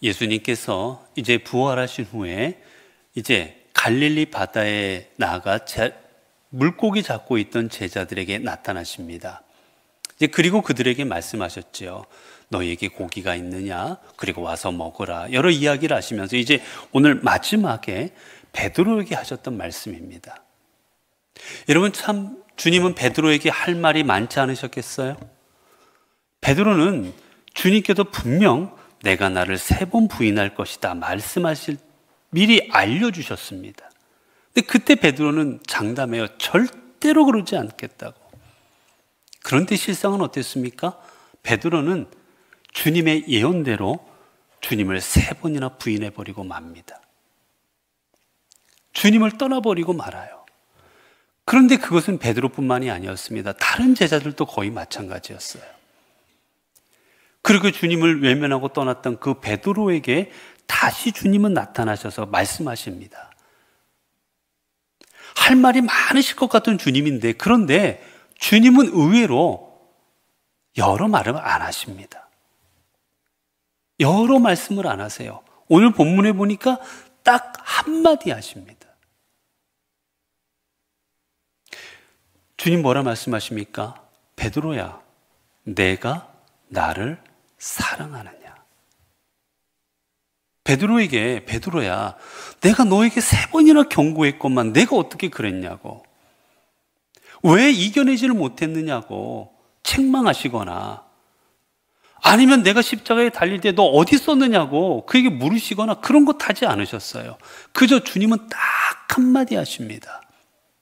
예수님께서 이제 부활하신 후에 이제 갈릴리 바다에 나아가 물고기 잡고 있던 제자들에게 나타나십니다. 이제 그리고 그들에게 말씀하셨죠. 너희에게 고기가 있느냐? 그리고 와서 먹으라. 여러 이야기를 하시면서 이제 오늘 마지막에 베드로에게 하셨던 말씀입니다. 여러분, 참 주님은 베드로에게 할 말이 많지 않으셨겠어요? 베드로는 주님께서 분명 내가 나를 3번 부인할 것이다 말씀하실 미리 알려주셨습니다. 근데 그때 베드로는 장담해요. 절대로 그러지 않겠다고. 그런데 실상은 어땠습니까? 베드로는 주님의 예언대로 주님을 3번이나 부인해버리고 맙니다. 주님을 떠나버리고 말아요. 그런데 그것은 베드로뿐만이 아니었습니다. 다른 제자들도 거의 마찬가지였어요. 그리고 주님을 외면하고 떠났던 그 베드로에게 다시 주님은 나타나셔서 말씀하십니다. 할 말이 많으실 것 같은 주님인데, 그런데 주님은 의외로 여러 말을 안 하십니다. 여러 말씀을 안 하세요. 오늘 본문에 보니까 딱 한마디 하십니다. 주님 뭐라 말씀하십니까? 베드로야, 내가 나를 사랑하느냐? 베드로에게, 베드로야, 내가 너에게 3번이나 경고했건만 내가 어떻게 그랬냐고, 왜 이겨내지를 못했느냐고 책망하시거나, 아니면 내가 십자가에 달릴 때 너 어디 있었느냐고 그에게 물으시거나 그런 것 하지 않으셨어요. 그저 주님은 딱 한마디 하십니다.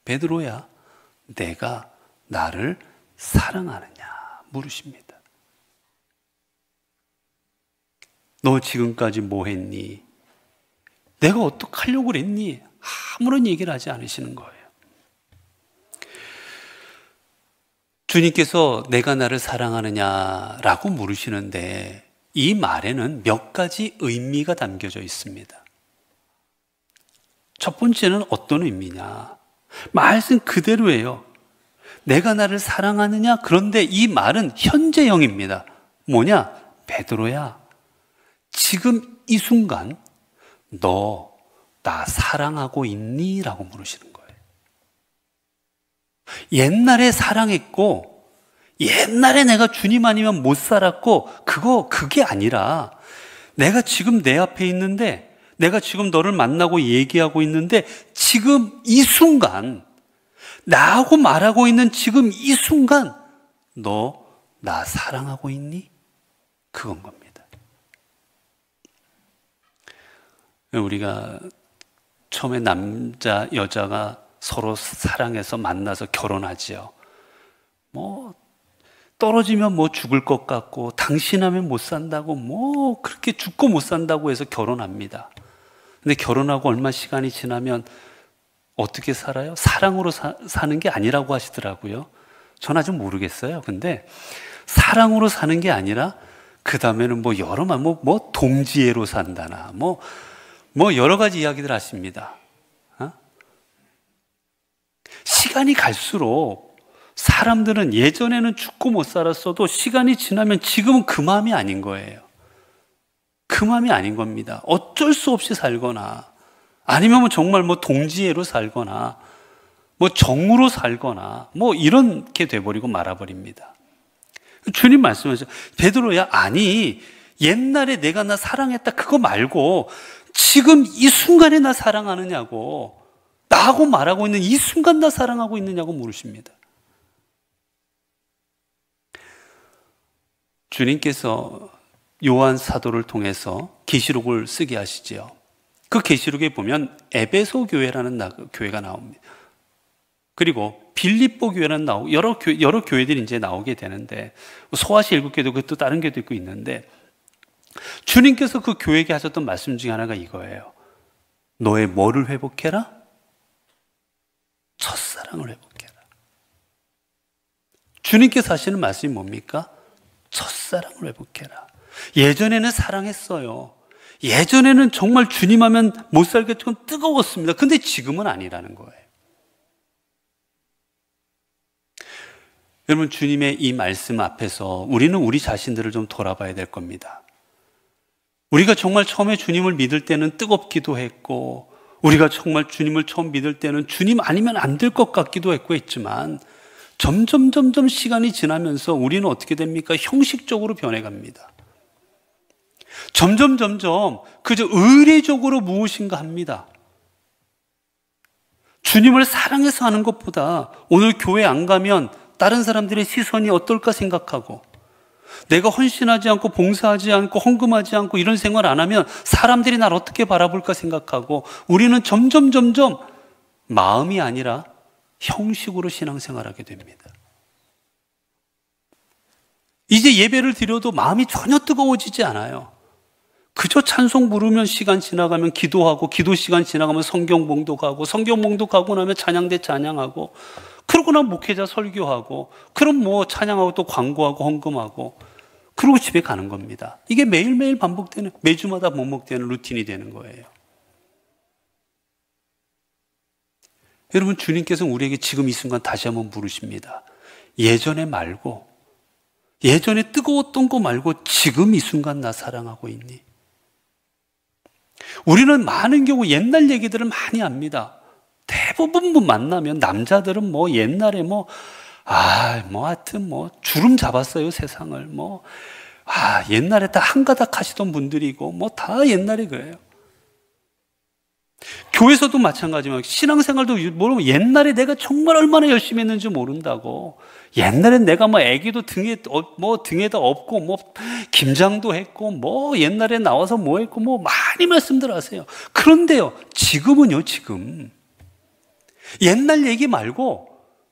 베드로야, 내가 나를 사랑하느냐 물으십니다. 너 지금까지 뭐 했니? 내가 어떻게 하려고 그랬니? 아무런 얘기를 하지 않으시는 거예요. 주님께서 내가 나를 사랑하느냐라고 물으시는데 이 말에는 몇 가지 의미가 담겨져 있습니다. 첫 번째는 어떤 의미냐? 말씀 그대로예요. 내가 나를 사랑하느냐? 그런데 이 말은 현재형입니다. 뭐냐? 베드로야, 지금 이 순간 너 나 사랑하고 있니? 라고 물으시는 거예요. 옛날에 사랑했고 옛날에 내가 주님 아니면 못 살았고 그게 아니라 내가 지금 내 앞에 있는데, 내가 지금 너를 만나고 얘기하고 있는데 지금 이 순간 나하고 말하고 있는 지금 이 순간 너 나 사랑하고 있니? 그건 겁니다. 우리가 처음에 남자 여자가 서로 사랑해서 만나서 결혼하지요. 뭐 떨어지면 뭐 죽을 것 같고 당신하면 못 산다고 뭐 그렇게 죽고 못 산다고 해서 결혼합니다. 근데 결혼하고 얼마 시간이 지나면 어떻게 살아요? 사랑으로 사는 게 아니라고 하시더라고요. 전 아직 모르겠어요. 근데 사랑으로 사는 게 아니라 그 다음에는 뭐 여러 말 뭐 동지애로 산다나 뭐 여러 가지 이야기들 하십니다. 시간이 갈수록 사람들은 예전에는 죽고 못 살았어도 시간이 지나면 지금은 그 마음이 아닌 거예요. 그 마음이 아닌 겁니다. 어쩔 수 없이 살거나 아니면 정말 뭐 동지애로 살거나 뭐 정으로 살거나 뭐 이렇게 돼버리고 말아버립니다. 주님 말씀하셔. 베드로야, 아니 옛날에 내가 나 사랑했다 그거 말고 지금 이 순간에 나 사랑하느냐고, 나하고 말하고 있는 이 순간 나 사랑하고 있느냐고 물으십니다. 주님께서 요한 사도를 통해서 계시록을 쓰게 하시지요. 그 계시록에 보면 에베소 교회라는 교회가 나옵니다. 그리고 빌립보 교회라는 여러 교회들이 이제 나오게 되는데, 소아시 7교도 그것도 다른 교회도 있고 있는데, 주님께서 그 교회에게 하셨던 말씀 중에 하나가 이거예요. 너의 뭐를 회복해라? 첫사랑을 회복해라. 주님께서 하시는 말씀이 뭡니까? 첫사랑을 회복해라. 예전에는 사랑했어요. 예전에는 정말 주님 하면 못 살겠지만 뜨거웠습니다. 근데 지금은 아니라는 거예요. 여러분, 주님의 이 말씀 앞에서 우리는 우리 자신들을 좀 돌아봐야 될 겁니다. 우리가 정말 처음에 주님을 믿을 때는 뜨겁기도 했고, 우리가 정말 주님을 처음 믿을 때는 주님 아니면 안 될 것 같기도 했지만 점점 시간이 지나면서 우리는 어떻게 됩니까? 형식적으로 변해갑니다. 점점 그저 의례적으로 무엇인가 합니다. 주님을 사랑해서 하는 것보다 오늘 교회 안 가면 다른 사람들의 시선이 어떨까 생각하고, 내가 헌신하지 않고 봉사하지 않고 헌금하지 않고 이런 생활 안 하면 사람들이 날 어떻게 바라볼까 생각하고, 우리는 점점 마음이 아니라 형식으로 신앙생활하게 됩니다. 이제 예배를 드려도 마음이 전혀 뜨거워지지 않아요. 그저 찬송 부르면 시간 지나가면 기도하고, 기도 시간 지나가면 성경 봉독하고, 성경 봉독하고 나면 찬양대 찬양하고, 그러고 나면 목회자 설교하고, 그럼 뭐 찬양하고 또 광고하고 헌금하고, 그러고 집에 가는 겁니다. 이게 매일매일 반복되는, 매주마다 반복되는 루틴이 되는 거예요. 여러분, 주님께서 우리에게 지금 이 순간 다시 한번 부르십니다. 예전에 말고, 예전에 뜨거웠던 거 말고 지금 이 순간 나 사랑하고 있니? 우리는 많은 경우 옛날 얘기들을 많이 합니다. 대부분 만나면 남자들은 뭐 옛날에 하여튼 주름 잡았어요, 세상을. 옛날에 다 한가닥 하시던 분들이고, 다 옛날에 그래요. 교회에서도 마찬가지지만 신앙생활도 모르면 옛날에 내가 정말 얼마나 열심히 했는지 모른다고. 옛날엔 내가 애기도 등에다 업고 김장도 했고 옛날에 나와서 했고 많이 말씀들 하세요. 그런데요, 지금은요, 지금 옛날 얘기 말고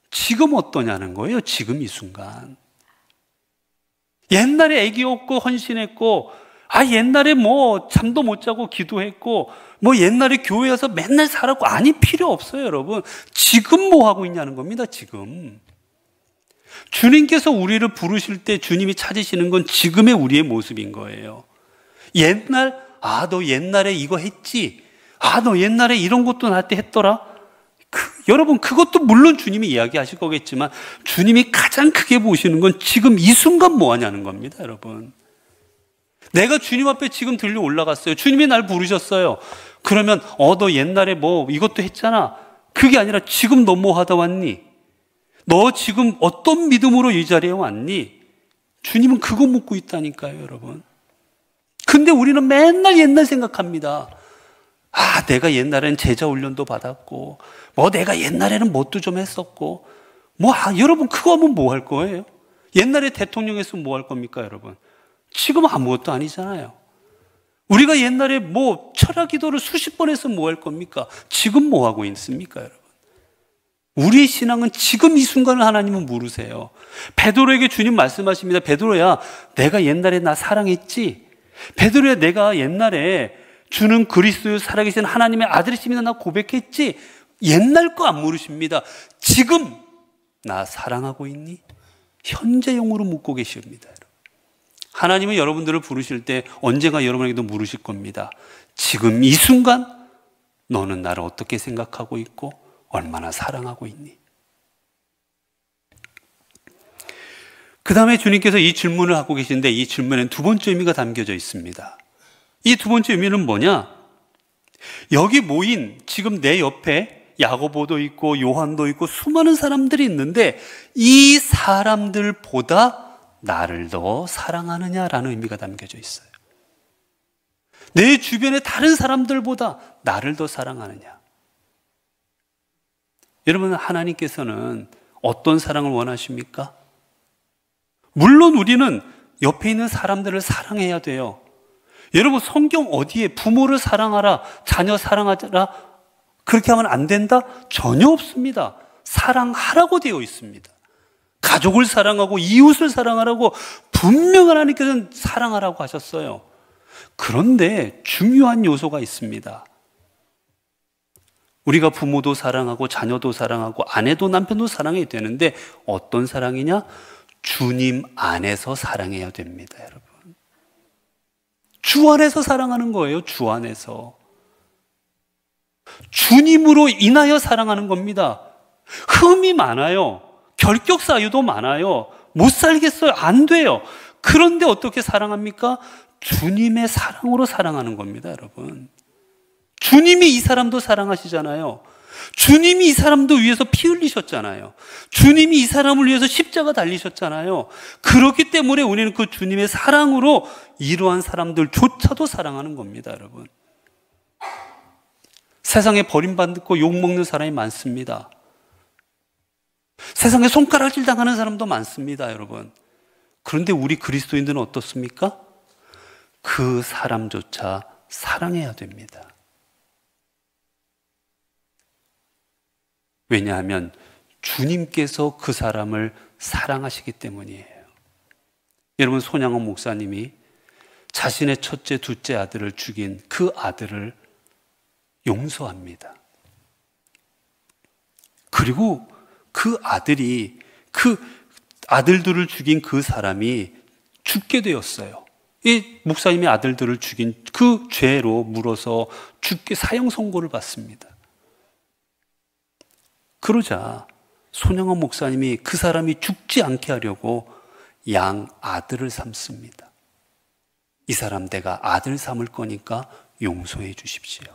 지금 어떠냐는 거예요. 지금 이 순간. 옛날에 애기 업고 헌신했고, 옛날에 잠도 못 자고 기도했고, 옛날에 교회 와서 맨날 살았고, 아니, 필요 없어요, 여러분. 지금 뭐 하고 있냐는 겁니다, 지금. 주님께서 우리를 부르실 때 주님이 찾으시는 건 지금의 우리의 모습인 거예요. 너 옛날에 이거 했지? 너 옛날에 이런 것도 나한테 했더라? 여러분, 그것도 물론 주님이 이야기하실 거겠지만, 주님이 가장 크게 보시는 건 지금 이 순간 뭐 하냐는 겁니다, 여러분. 내가 주님 앞에 지금 들려 올라갔어요. 주님이 날 부르셨어요. 그러면 너 옛날에 이것도 했잖아. 그게 아니라 지금 너 뭐 하다 왔니? 너 지금 어떤 믿음으로 이 자리에 왔니? 주님은 그거 묻고 있다니까요, 여러분. 근데 우리는 맨날 옛날 생각합니다. 내가 옛날엔 제자 훈련도 받았고, 내가 옛날에는 뭣도 좀 했었고, 여러분, 그거 하면 뭐 할 거예요? 옛날에 대통령 했으면 뭐 할 겁니까, 여러분? 지금 아무것도 아니잖아요. 우리가 옛날에 철야 기도를 수십 번 했으면 뭐 할 겁니까? 지금 뭐 하고 있습니까, 여러분? 우리의 신앙은 지금 이 순간을 하나님은 물으세요. 베드로에게 주님 말씀하십니다. 베드로야, 내가 옛날에 나 사랑했지? 베드로야, 내가 옛날에 주는 그리스도의 살아계신 하나님의 아들이십니다, 나 고백했지? 옛날 거 안 물으십니다. 지금 나 사랑하고 있니? 현재형으로 묻고 계십니다. 하나님은 여러분들을 부르실 때 언젠가 여러분에게도 물으실 겁니다. 지금 이 순간 너는 나를 어떻게 생각하고 있고 얼마나 사랑하고 있니? 그 다음에 주님께서 이 질문을 하고 계신데, 이 질문에는 두 번째 의미가 담겨져 있습니다. 이 두 번째 의미는 뭐냐? 여기 모인 지금 내 옆에 야고보도 있고 요한도 있고 수많은 사람들이 있는데, 이 사람들보다 나를 더 사랑하느냐라는 의미가 담겨져 있어요. 내 주변의 다른 사람들보다 나를 더 사랑하느냐. 여러분, 하나님께서는 어떤 사랑을 원하십니까? 물론 우리는 옆에 있는 사람들을 사랑해야 돼요. 여러분, 성경 어디에 부모를 사랑하라, 자녀 사랑하라, 그렇게 하면 안 된다? 전혀 없습니다. 사랑하라고 되어 있습니다. 가족을 사랑하고 이웃을 사랑하라고 분명 하나님께서는 사랑하라고 하셨어요. 그런데 중요한 요소가 있습니다. 우리가 부모도 사랑하고 자녀도 사랑하고 아내도 남편도 사랑해야 되는데, 어떤 사랑이냐? 주님 안에서 사랑해야 됩니다, 여러분. 주 안에서 사랑하는 거예요. 주 안에서. 주님으로 인하여 사랑하는 겁니다. 흠이 많아요. 결격 사유도 많아요. 못 살겠어요. 안 돼요. 그런데 어떻게 사랑합니까? 주님의 사랑으로 사랑하는 겁니다, 여러분. 주님이 이 사람도 사랑하시잖아요. 주님이 이 사람도 위해서 피 흘리셨잖아요. 주님이 이 사람을 위해서 십자가 달리셨잖아요. 그렇기 때문에 우리는 그 주님의 사랑으로 이러한 사람들조차도 사랑하는 겁니다, 여러분. 세상에 버림받고 욕먹는 사람이 많습니다. 세상에 손가락질 당하는 사람도 많습니다, 여러분. 그런데 우리 그리스도인들은 어떻습니까? 그 사람조차 사랑해야 됩니다. 왜냐하면 주님께서 그 사람을 사랑하시기 때문이에요. 여러분, 손양원 목사님이 자신의 첫째, 둘째 아들을 죽인 그 아들을 용서합니다. 그리고 그 아들들을 죽인 그 사람이 죽게 되었어요. 이 목사님의 아들들을 죽인 그 죄로 물어서 죽게 사형 선고를 받습니다. 그러자 손양원 목사님이 그 사람이 죽지 않게 하려고 양 아들을 삼습니다. 이 사람 내가 아들 삼을 거니까 용서해 주십시오.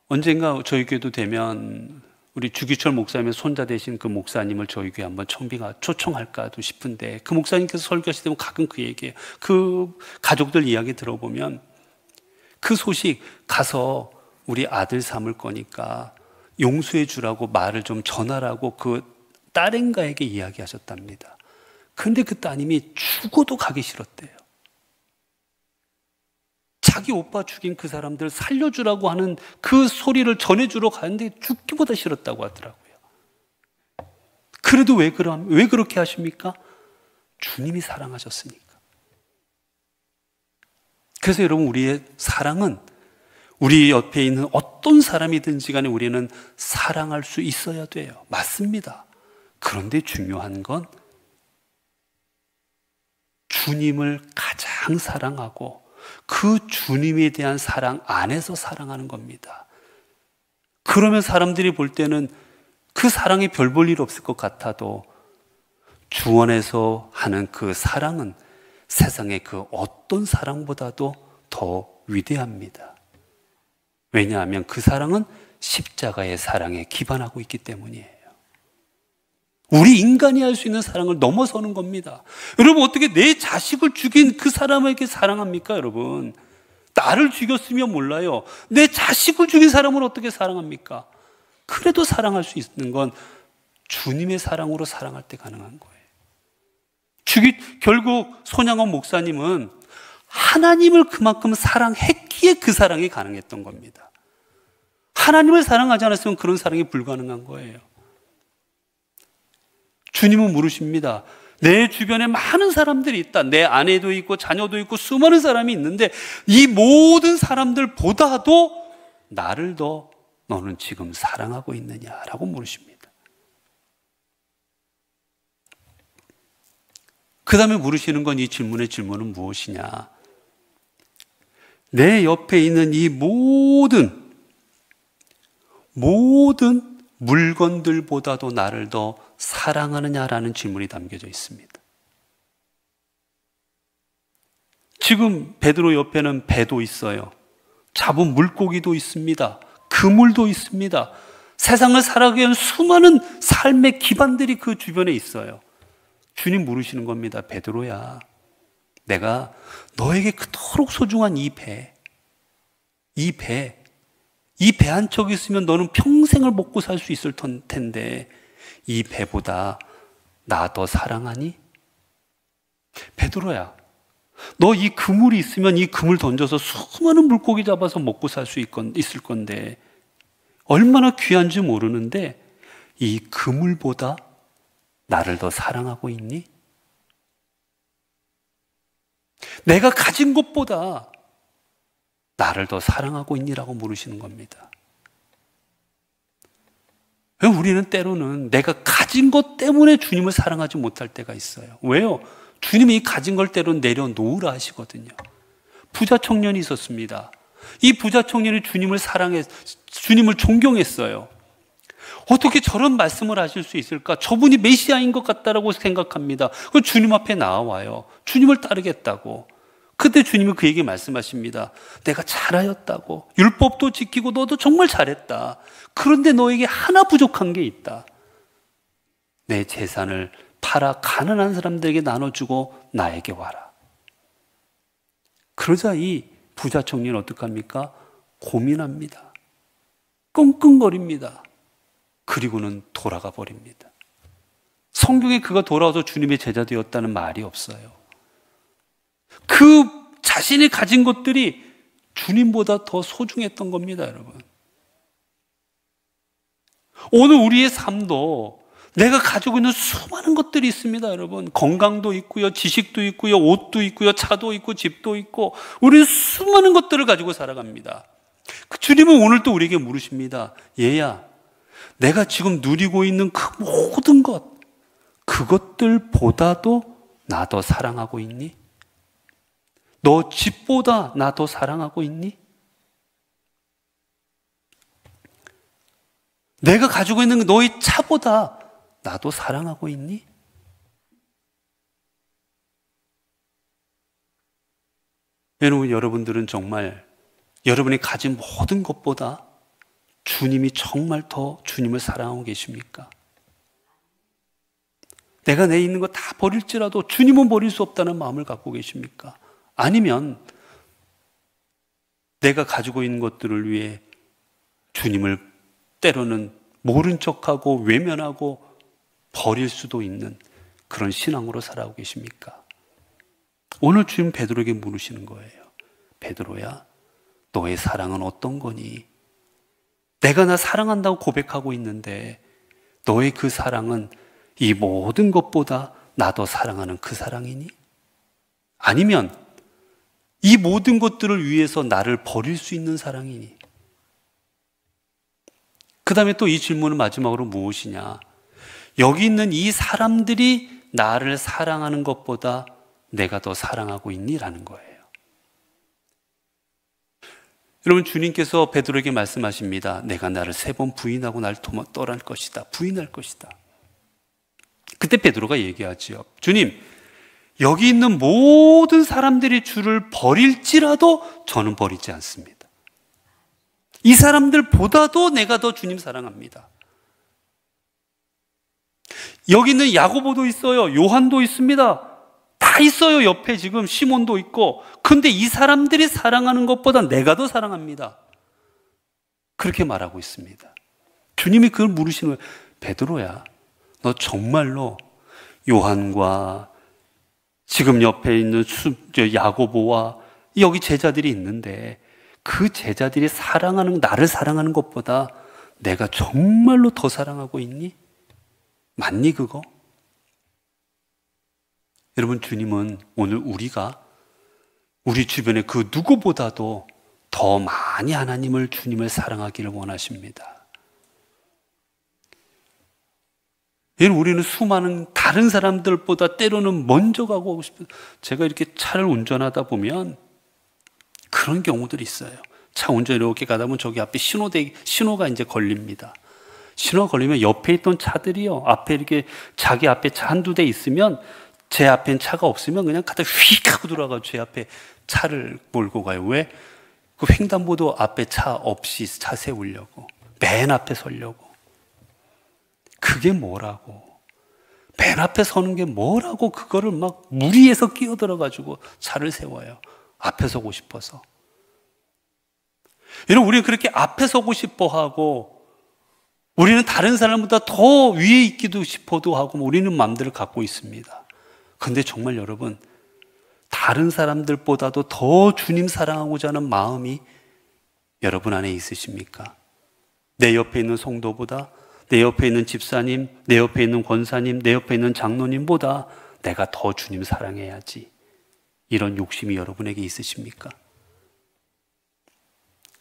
언젠가 저희 교회도 되면 우리 주기철 목사님의 손자 되신 그 목사님을 저희 교회 한번 초청할까도 싶은데, 그 목사님께서 설교하실 때면 가끔 그 얘기해요. 그 가족들 이야기 들어보면 그 소식 가서 우리 아들 삼을 거니까 용서해 주라고 말을 좀 전하라고 그 딸인가에게 이야기하셨답니다. 그런데 그 따님이 죽어도 가기 싫었대요. 자기 오빠 죽인 그 사람들 살려주라고 하는 그 소리를 전해주러 가는데 죽기보다 싫었다고 하더라고요. 그래도 왜 그렇게 하십니까? 주님이 사랑하셨으니까. 그래서 여러분, 우리의 사랑은 우리 옆에 있는 어떤 사람이든지 간에 우리는 사랑할 수 있어야 돼요. 맞습니다. 그런데 중요한 건 주님을 가장 사랑하고 그 주님에 대한 사랑 안에서 사랑하는 겁니다. 그러면 사람들이 볼 때는 그 사랑에 별 볼 일 없을 것 같아도 주 안에서 하는 그 사랑은 세상의 그 어떤 사랑보다도 더 위대합니다. 왜냐하면 그 사랑은 십자가의 사랑에 기반하고 있기 때문이에요. 우리 인간이 할 수 있는 사랑을 넘어서는 겁니다. 여러분, 어떻게 내 자식을 죽인 그 사람에게 사랑합니까, 여러분? 나를 죽였으면 몰라요. 내 자식을 죽인 사람을 어떻게 사랑합니까? 그래도 사랑할 수 있는 건 주님의 사랑으로 사랑할 때 가능한 거예요. 결국 손양원 목사님은 하나님을 그만큼 사랑했기에 그 사랑이 가능했던 겁니다. 하나님을 사랑하지 않았으면 그런 사랑이 불가능한 거예요. 주님은 물으십니다. 내 주변에 많은 사람들이 있다. 내 아내도 있고 자녀도 있고 수많은 사람이 있는데 이 모든 사람들보다도 나를 더 너는 지금 사랑하고 있느냐라고 물으십니다. 그 다음에 물으시는 건 이 질문의 질문은 무엇이냐? 내 옆에 있는 이 모든 물건들보다도 나를 더 사랑하느냐라는 질문이 담겨져 있습니다. 지금 베드로 옆에는 배도 있어요. 잡은 물고기도 있습니다. 그물도 있습니다. 세상을 살아가기 위한 수많은 삶의 기반들이 그 주변에 있어요. 주님 물으시는 겁니다. 베드로야, 내가 너에게 그토록 소중한 이 배 한 척 있으면 너는 평생을 먹고 살 수 있을 텐데 이 배보다 나 더 사랑하니? 베드로야, 너 이 그물이 있으면 이 그물 던져서 수많은 물고기 잡아서 먹고 살 수 있을 건데 얼마나 귀한지 모르는데 이 그물보다 나를 더 사랑하고 있니? 내가 가진 것보다 나를 더 사랑하고 있니라고 물으시는 겁니다. 우리는 때로는 내가 가진 것 때문에 주님을 사랑하지 못할 때가 있어요. 왜요? 주님이 이 가진 걸 때로는 내려놓으라 하시거든요. 부자 청년이 있었습니다. 이 부자 청년이 주님을 존경했어요. 어떻게 저런 말씀을 하실 수 있을까? 저분이 메시아인 것 같다라고 생각합니다. 그 주님 앞에 나와요. 주님을 따르겠다고. 그때 주님이 그에게 말씀하십니다. 내가 잘하였다고. 율법도 지키고 너도 정말 잘했다. 그런데 너에게 하나 부족한 게 있다. 내 재산을 팔아 가난한 사람들에게 나눠주고 나에게 와라. 그러자 이 부자 청년은 어떡합니까? 고민합니다. 끙끙거립니다. 그리고는 돌아가 버립니다. 성경에 그가 돌아와서 주님의 제자 되었다는 말이 없어요. 그 자신이 가진 것들이 주님보다 더 소중했던 겁니다, 여러분. 오늘 우리의 삶도 내가 가지고 있는 수많은 것들이 있습니다, 여러분. 건강도 있고요, 지식도 있고요, 옷도 있고요, 차도 있고, 집도 있고, 우리는 수많은 것들을 가지고 살아갑니다. 그 주님은 오늘 또 우리에게 물으십니다. 얘야, 내가 지금 누리고 있는 그 모든 것, 그것들보다도 나 더 사랑하고 있니? 너 집보다 나 더 사랑하고 있니? 내가 가지고 있는 너의 차보다 나도 사랑하고 있니? 여러분들은 정말 여러분이 가진 모든 것보다 주님이 정말 더 주님을 사랑하고 계십니까? 내가 내 있는 거 다 버릴지라도 주님은 버릴 수 없다는 마음을 갖고 계십니까? 아니면 내가 가지고 있는 것들을 위해 주님을 때로는 모른 척하고 외면하고 버릴 수도 있는 그런 신앙으로 살아가고 계십니까? 오늘 주님 베드로에게 물으시는 거예요. 베드로야, 너의 사랑은 어떤 거니? 내가 나 사랑한다고 고백하고 있는데 너의 그 사랑은 이 모든 것보다 나 더 사랑하는 그 사랑이니? 아니면 이 모든 것들을 위해서 나를 버릴 수 있는 사랑이니? 그 다음에 또 이 질문은 마지막으로 무엇이냐? 여기 있는 이 사람들이 나를 사랑하는 것보다 내가 더 사랑하고 있니? 라는 거예요. 여러분, 주님께서 베드로에게 말씀하십니다. 내가 나를 3번 부인하고 날 떠날 것이다. 부인할 것이다. 그때 베드로가 얘기하지요. 주님, 여기 있는 모든 사람들이 주를 버릴지라도 저는 버리지 않습니다. 이 사람들보다도 내가 더 주님 사랑합니다. 여기 있는 야고보도 있어요. 요한도 있습니다. 다 있어요. 옆에 지금 시몬도 있고. 근데 이 사람들이 사랑하는 것보다 내가 더 사랑합니다. 그렇게 말하고 있습니다. 주님이 그걸 물으시는 거예요. 베드로야, 너 정말로 요한과 지금 옆에 있는 야고보와 여기 제자들이 있는데 그 제자들이 나를 사랑하는 것보다 내가 정말로 더 사랑하고 있니? 맞니 그거? 여러분, 주님은 오늘 우리가 우리 주변에 그 누구보다도 더 많이 주님을 사랑하기를 원하십니다. 우리는 수많은 다른 사람들보다 때로는 먼저 가고 싶어요. 제가 이렇게 차를 운전하다 보면 그런 경우들이 있어요. 차 운전 이렇게 가다 보면 저기 앞에 신호가 이제 걸립니다. 신호가 걸리면 옆에 있던 차들이요, 앞에 이렇게 자기 앞에 차 한두 대 있으면 제 앞엔 차가 없으면 그냥 가다 휙 하고 들어가고 제 앞에 차를 몰고 가요. 왜? 그 횡단보도 앞에 차 없이 차 세우려고, 맨 앞에 서려고. 그게 뭐라고? 맨 앞에 서는 게 뭐라고 그거를 막 무리해서 끼어들어가지고 차를 세워요. 앞에 서고 싶어서. 여러분, 우리는 그렇게 앞에 서고 싶어 하고, 우리는 다른 사람보다 더 위에 있기도 싶어도 하고, 우리는 마음들을 갖고 있습니다. 그런데 정말 여러분, 다른 사람들보다도 더 주님 사랑하고자 하는 마음이 여러분 안에 있으십니까? 내 옆에 있는 성도보다, 내 옆에 있는 집사님, 내 옆에 있는 권사님, 내 옆에 있는 장로님보다 내가 더 주님 사랑해야지. 이런 욕심이 여러분에게 있으십니까?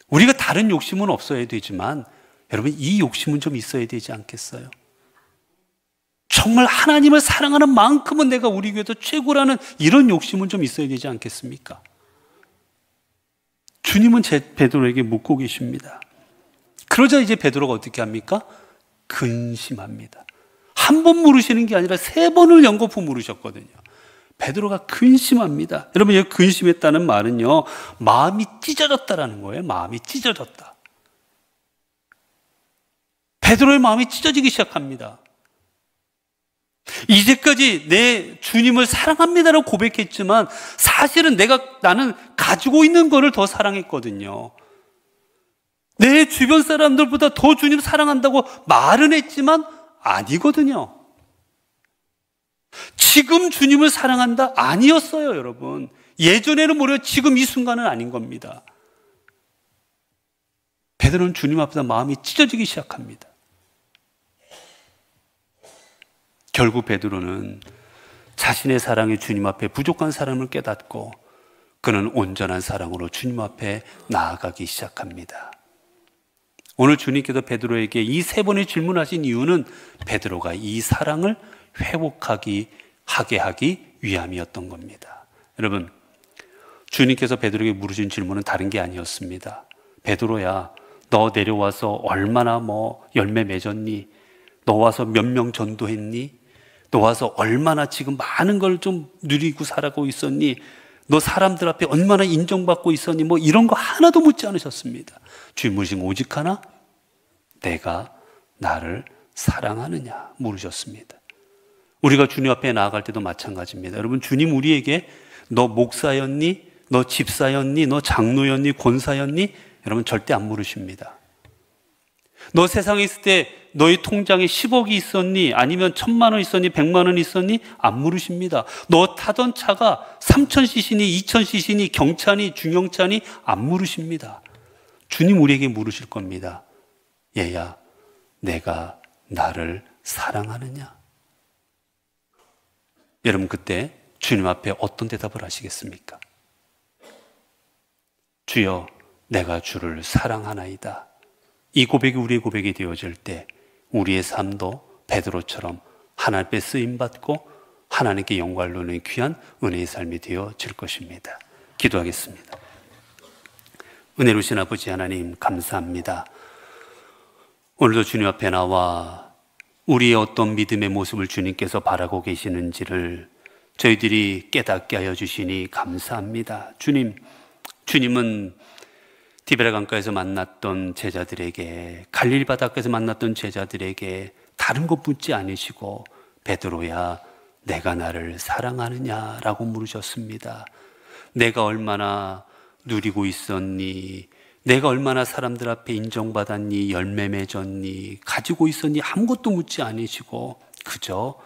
우리가 다른 욕심은 없어야 되지만 여러분, 이 욕심은 좀 있어야 되지 않겠어요? 정말 하나님을 사랑하는 만큼은 내가 우리 교회에서 최고라는 이런 욕심은 좀 있어야 되지 않겠습니까? 주님은 베드로에게 묻고 계십니다. 그러자 이제 베드로가 어떻게 합니까? 근심합니다. 한 번 물으시는 게 아니라 3번을 연거푸 물으셨거든요. 베드로가 근심합니다. 여러분, 여기 근심했다는 말은요, 마음이 찢어졌다라는 거예요. 마음이 찢어졌다. 베드로의 마음이 찢어지기 시작합니다. 이제까지 내 주님을 사랑합니다라고 고백했지만 사실은 나는 가지고 있는 거를 더 사랑했거든요. 내 주변 사람들보다 더 주님 사랑한다고 말은 했지만 아니거든요. 지금 주님을 사랑한다? 아니었어요, 여러분. 예전에는 모르겠 지금 이 순간은 아닌 겁니다. 베드로는 주님 앞에서 마음이 찢어지기 시작합니다. 결국 베드로는 자신의 사랑이 주님 앞에 부족한 사람을 깨닫고 그는 온전한 사랑으로 주님 앞에 나아가기 시작합니다. 오늘 주님께서 베드로에게 이 3번의 질문하신 이유는 베드로가 이 사랑을 회복하게 하기 위함이었던 겁니다. 여러분, 주님께서 베드로에게 물으신 질문은 다른 게 아니었습니다. 베드로야, 너 내려와서 얼마나 열매 맺었니? 너 와서 몇 명 전도했니? 너 와서 얼마나 지금 많은 걸 좀 누리고 살아가고 있었니? 너 사람들 앞에 얼마나 인정받고 있었니? 이런 거 하나도 묻지 않으셨습니다. 주님 물으신 오직 하나, 내가 나를 사랑하느냐 물으셨습니다. 우리가 주님 앞에 나아갈 때도 마찬가지입니다. 여러분, 주님 우리에게 너 목사였니? 너 집사였니? 너 장로였니? 권사였니? 여러분, 절대 안 물으십니다. 너 세상에 있을 때 너희 통장에 10억이 있었니? 아니면 1000만 원 있었니? 100만 원 있었니? 안 물으십니다. 너 타던 차가 3000cc니? 2000cc니? 경차니? 중형차니? 안 물으십니다. 주님 우리에게 물으실 겁니다. 얘야, 내가 나를 사랑하느냐? 여러분, 그때 주님 앞에 어떤 대답을 하시겠습니까? 주여, 내가 주를 사랑하나이다. 이 고백이 우리의 고백이 되어질 때 우리의 삶도 베드로처럼 하나님께 쓰임받고 하나님께 영광을 누리는 귀한 은혜의 삶이 되어질 것입니다. 기도하겠습니다. 은혜로우신 아버지 하나님, 감사합니다. 오늘도 주님 앞에 나와 우리의 어떤 믿음의 모습을 주님께서 바라고 계시는지를 저희들이 깨닫게 하여 주시니 감사합니다. 주님은 디베라 강가에서 만났던 제자들에게, 갈릴리 바닷가에서 만났던 제자들에게 다른 것 묻지 않으시고 베드로야, 내가 나를 사랑하느냐라고 물으셨습니다. 내가 얼마나 누리고 있었니? 내가 얼마나 사람들 앞에 인정받았니? 열매 맺었니? 가지고 있었니? 아무것도 묻지 않으시고 그저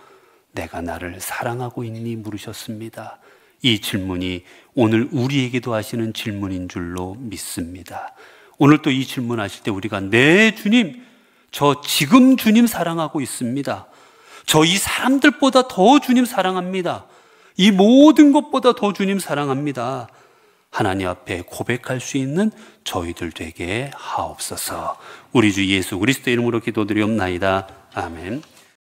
내가 나를 사랑하고 있니? 물으셨습니다. 이 질문이 오늘 우리에게도 하시는 질문인 줄로 믿습니다. 오늘 또 이 질문하실 때 우리가 네 주님, 저 지금 주님 사랑하고 있습니다. 저 이 사람들보다 더 주님 사랑합니다. 이 모든 것보다 더 주님 사랑합니다. 하나님 앞에 고백할 수 있는 저희들 되게 하옵소서. 우리 주 예수 그리스도 이름으로 기도드리옵나이다. 아멘.